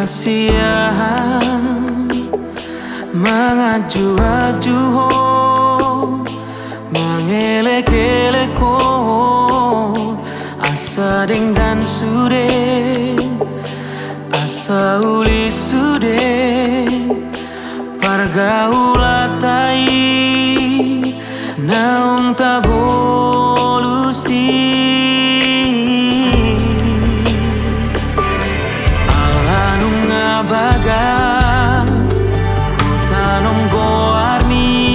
kasihan mengaju-aju ho, mengelek-elek ho, asa dengan sude, asa uli sude, pargaulatai naung tabolusi. Bagas hutanong goarni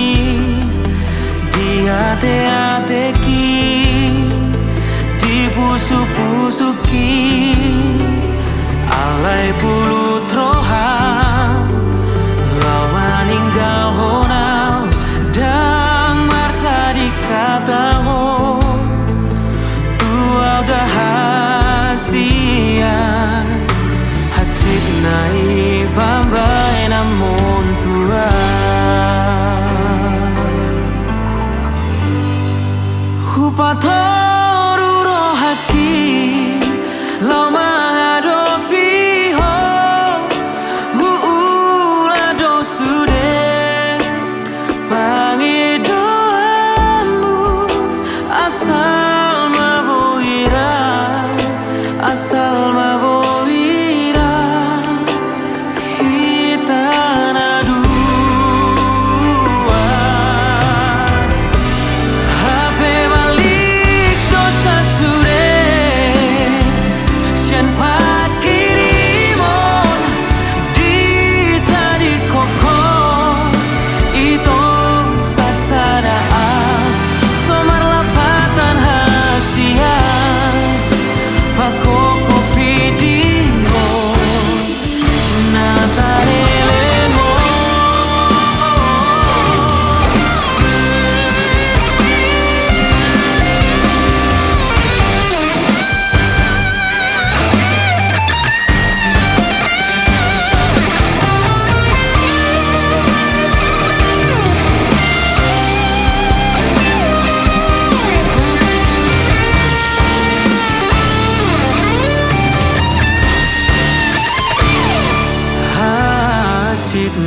di ate-ateki di pusu-pusuki alai bulu troha lawan ninggal honau dang marta dikata ho tua udah hasian nai pambai namun tua hupatoru rohaki lau mengadopi ho huula dosude pangidoamu asal maboira asal maboira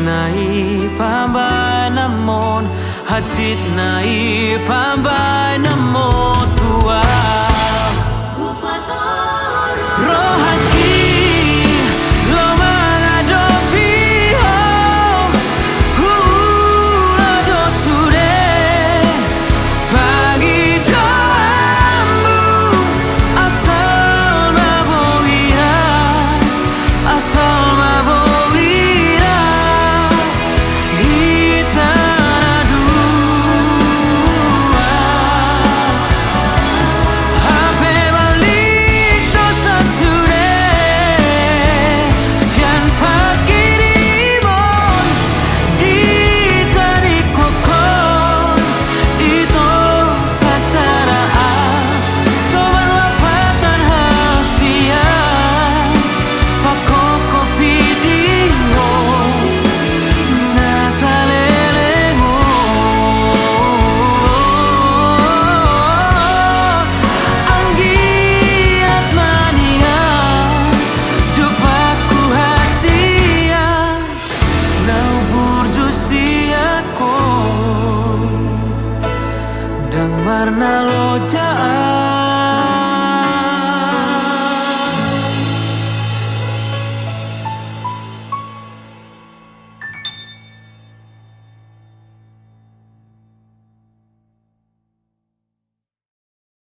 nai pambai namon hatit nai pambai namon.